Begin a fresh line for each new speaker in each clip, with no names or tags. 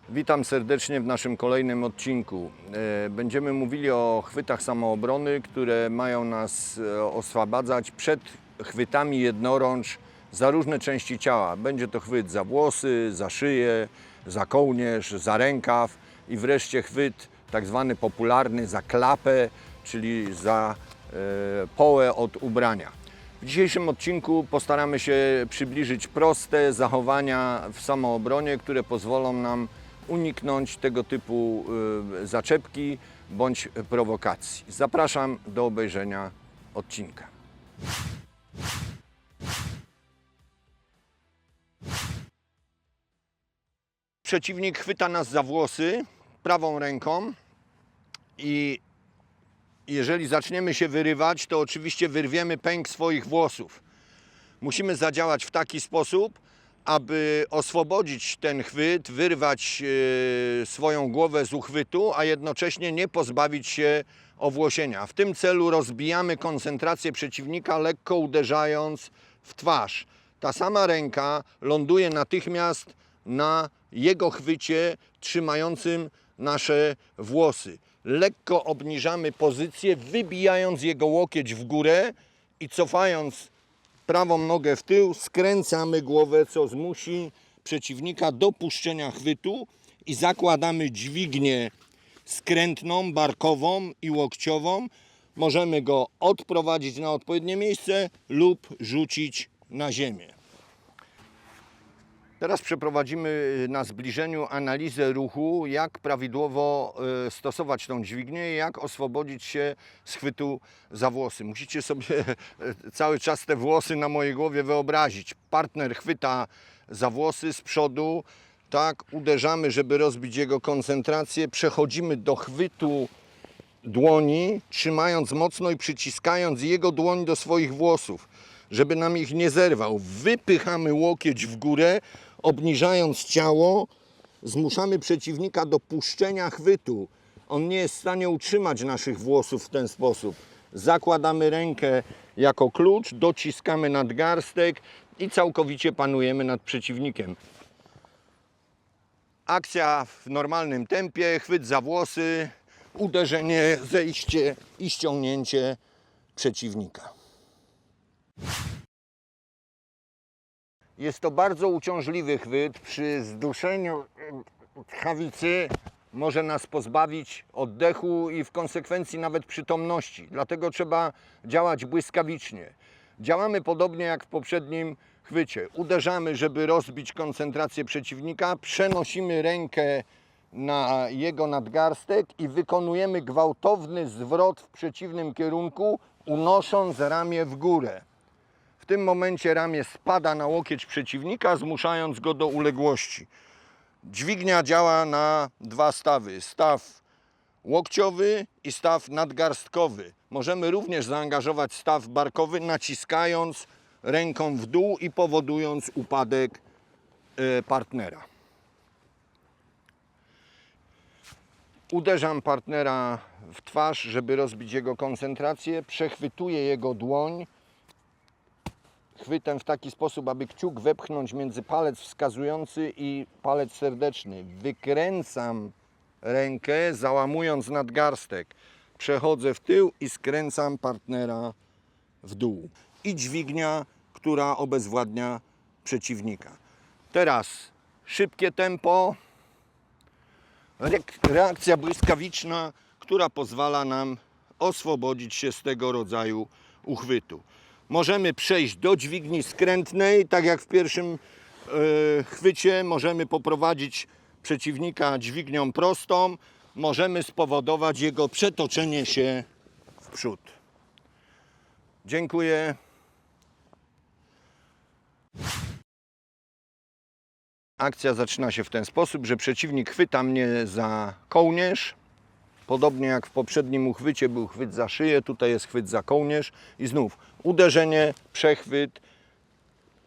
Witam serdecznie w naszym kolejnym odcinku. Będziemy mówili o chwytach samoobrony, które mają nas oswabadzać przed chwytami jednorącz za różne części ciała. Będzie to chwyt za włosy, za szyję, za kołnierz, za rękaw i wreszcie chwyt tak zwany popularny za klapę, czyli za połę od ubrania. W dzisiejszym odcinku postaramy się przybliżyć proste zachowania w samoobronie, które pozwolą nam uniknąć tego typu zaczepki bądź prowokacji. Zapraszam do obejrzenia odcinka. Przeciwnik chwyta nas za włosy prawą ręką i jeżeli zaczniemy się wyrywać, to oczywiście wyrwiemy pęk swoich włosów. Musimy zadziałać w taki sposób, aby oswobodzić ten chwyt, wyrwać swoją głowę z uchwytu, a jednocześnie nie pozbawić się owłosienia. W tym celu rozbijamy koncentrację przeciwnika, lekko uderzając w twarz. Ta sama ręka ląduje natychmiast na jego chwycie trzymającym nasze włosy. Lekko obniżamy pozycję, wybijając jego łokieć w górę i cofając prawą nogę w tył, skręcamy głowę, co zmusi przeciwnika do puszczenia chwytu i zakładamy dźwignię skrętną, barkową i łokciową. Możemy go odprowadzić na odpowiednie miejsce lub rzucić na ziemię. Teraz przeprowadzimy na zbliżeniu analizę ruchu, jak prawidłowo stosować tą dźwignię i jak oswobodzić się z chwytu za włosy. Musicie sobie cały czas te włosy na mojej głowie wyobrazić. Partner chwyta za włosy z przodu, tak, uderzamy, żeby rozbić jego koncentrację, przechodzimy do chwytu dłoni, trzymając mocno i przyciskając jego dłoń do swoich włosów, żeby nam ich nie zerwał. Wypychamy łokieć w górę, obniżając ciało, zmuszamy przeciwnika do puszczenia chwytu. On nie jest w stanie utrzymać naszych włosów w ten sposób. Zakładamy rękę jako klucz, dociskamy nadgarstek i całkowicie panujemy nad przeciwnikiem. Akcja w normalnym tempie, chwyt za włosy, uderzenie, zejście i ściągnięcie przeciwnika. Jest to bardzo uciążliwy chwyt. Przy zduszeniu tchawicy może nas pozbawić oddechu i w konsekwencji nawet przytomności. Dlatego trzeba działać błyskawicznie. Działamy podobnie jak w poprzednim chwycie. Uderzamy, żeby rozbić koncentrację przeciwnika, przenosimy rękę na jego nadgarstek i wykonujemy gwałtowny zwrot w przeciwnym kierunku, unosząc ramię w górę. W tym momencie ramię spada na łokieć przeciwnika, zmuszając go do uległości. Dźwignia działa na dwa stawy. Staw łokciowy i staw nadgarstkowy. Możemy również zaangażować staw barkowy, naciskając ręką w dół i powodując upadek partnera. Uderzam partnera w twarz, żeby rozbić jego koncentrację. Przechwytuję jego dłoń chwytem w taki sposób, aby kciuk wepchnąć między palec wskazujący i palec serdeczny. Wykręcam rękę, załamując nadgarstek. Przechodzę w tył i skręcam partnera w dół. I dźwignia, która obezwładnia przeciwnika. Teraz szybkie tempo, reakcja błyskawiczna, która pozwala nam oswobodzić się z tego rodzaju uchwytu. Możemy przejść do dźwigni skrętnej, tak jak w pierwszym chwycie. Możemy poprowadzić przeciwnika dźwignią prostą. Możemy spowodować jego przetoczenie się w przód. Dziękuję. Akcja zaczyna się w ten sposób, że przeciwnik chwyta mnie za kołnierz. Podobnie jak w poprzednim uchwycie był chwyt za szyję, tutaj jest chwyt za kołnierz i znów uderzenie, przechwyt,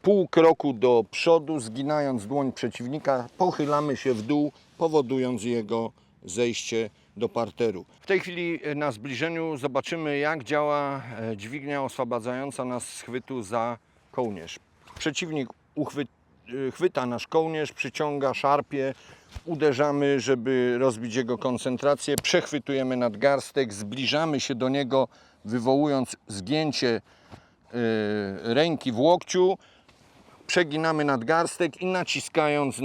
pół kroku do przodu, zginając dłoń przeciwnika, pochylamy się w dół, powodując jego zejście do parteru. W tej chwili na zbliżeniu zobaczymy, jak działa dźwignia oswabadzająca nas z chwytu za kołnierz. Przeciwnik chwyta nasz kołnierz, przyciąga, szarpie, uderzamy, żeby rozbić jego koncentrację, przechwytujemy nadgarstek, zbliżamy się do niego, wywołując zgięcie ręki w łokciu, przeginamy nadgarstek i naciskając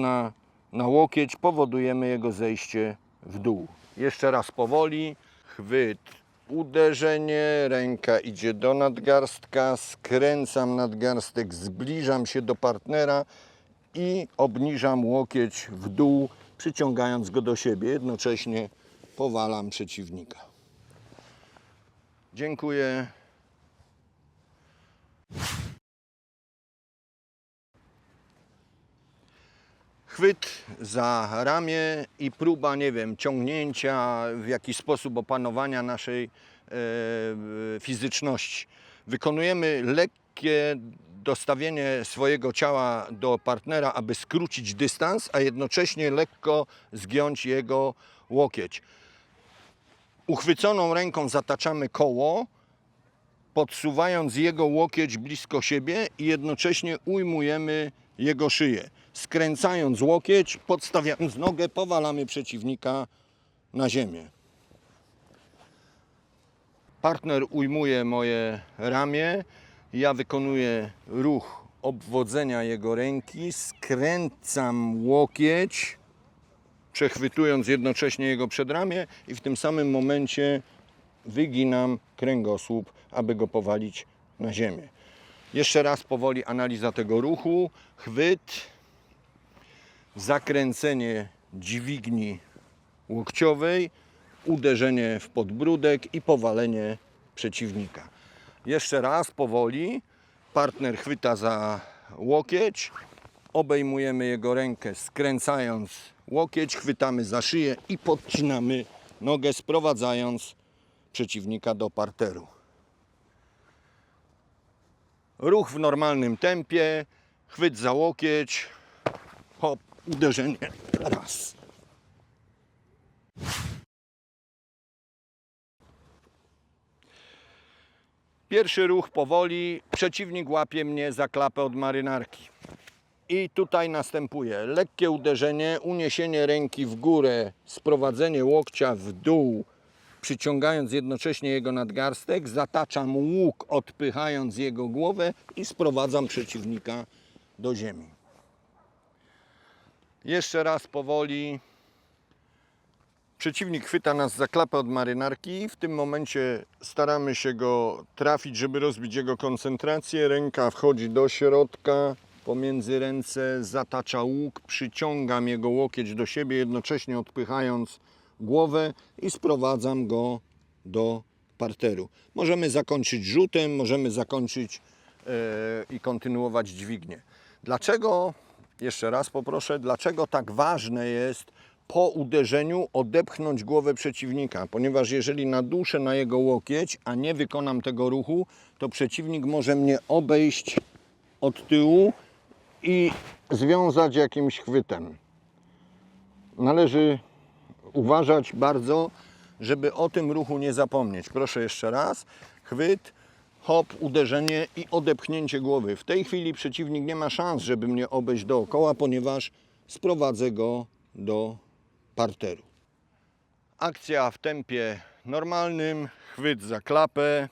na łokieć powodujemy jego zejście w dół. Jeszcze raz powoli, chwyt, uderzenie, ręka idzie do nadgarstka, skręcam nadgarstek, zbliżam się do partnera i obniżam łokieć w dół, przyciągając go do siebie. Jednocześnie powalam przeciwnika. Dziękuję. Chwyt za ramię i próba, nie wiem, ciągnięcia, w jakiś sposób opanowania naszej fizyczności. Wykonujemy lekkie dostawienie swojego ciała do partnera, aby skrócić dystans, a jednocześnie lekko zgiąć jego łokieć. Uchwyconą ręką zataczamy koło, podsuwając jego łokieć blisko siebie i jednocześnie ujmujemy jego szyję. Skręcając łokieć, podstawiając nogę, powalamy przeciwnika na ziemię. Partner ujmuje moje ramię, ja wykonuję ruch obwodzenia jego ręki, skręcam łokieć, przechwytując jednocześnie jego przedramię i w tym samym momencie wyginam kręgosłup, aby go powalić na ziemię. Jeszcze raz powoli analiza tego ruchu. Chwyt, zakręcenie dźwigni łokciowej, uderzenie w podbródek i powalenie przeciwnika. Jeszcze raz powoli. Partner chwyta za łokieć, obejmujemy jego rękę, skręcając łokieć, chwytamy za szyję i podcinamy nogę, sprowadzając przeciwnika do parteru. Ruch w normalnym tempie, chwyt za łokieć, hop, uderzenie, raz. Pierwszy ruch powoli, przeciwnik łapie mnie za klapę od marynarki. I tutaj następuje lekkie uderzenie, uniesienie ręki w górę, sprowadzenie łokcia w dół, przyciągając jednocześnie jego nadgarstek, zataczam łuk, odpychając jego głowę i sprowadzam przeciwnika do ziemi. Jeszcze raz powoli. Przeciwnik chwyta nas za klapę od marynarki. W tym momencie staramy się go trafić, żeby rozbić jego koncentrację. Ręka wchodzi do środka, pomiędzy ręce zatacza łuk, przyciągam jego łokieć do siebie, jednocześnie odpychając głowę i sprowadzam go do parteru. Możemy zakończyć rzutem, możemy zakończyć i kontynuować dźwignię. Dlaczego, jeszcze raz poproszę, dlaczego tak ważne jest po uderzeniu odepchnąć głowę przeciwnika? Ponieważ jeżeli naduszę na jego łokieć, a nie wykonam tego ruchu, to przeciwnik może mnie obejść od tyłu i związać jakimś chwytem. Należy uważać bardzo, żeby o tym ruchu nie zapomnieć. Proszę jeszcze raz. Chwyt, hop, uderzenie i odepchnięcie głowy. W tej chwili przeciwnik nie ma szans, żeby mnie obejść dookoła, ponieważ sprowadzę go do parteru. Akcja w tempie normalnym. Chwyt za klapę,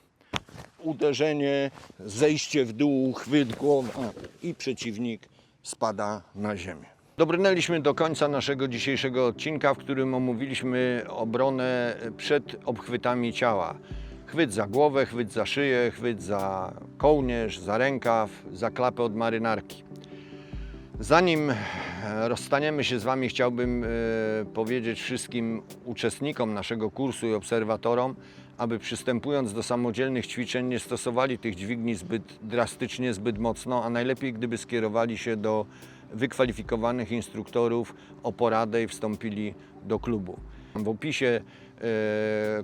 uderzenie, zejście w dół, chwyt, głowa i przeciwnik spada na ziemię. Dobrnęliśmy do końca naszego dzisiejszego odcinka, w którym omówiliśmy obronę przed obchwytami ciała. Chwyt za głowę, chwyt za szyję, chwyt za kołnierz, za rękaw, za klapę od marynarki. Zanim rozstaniemy się z Wami, chciałbym powiedzieć wszystkim uczestnikom naszego kursu i obserwatorom, aby przystępując do samodzielnych ćwiczeń nie stosowali tych dźwigni zbyt drastycznie, zbyt mocno, a najlepiej gdyby skierowali się do wykwalifikowanych instruktorów o poradę i wstąpili do klubu. W opisie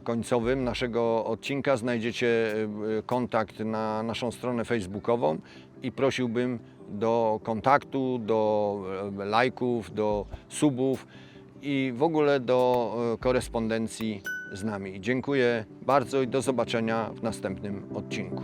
końcowym naszego odcinka znajdziecie kontakt na naszą stronę facebookową i prosiłbym do kontaktu, do lajków, do subów i w ogóle do korespondencji z nami. Dziękuję bardzo i do zobaczenia w następnym odcinku.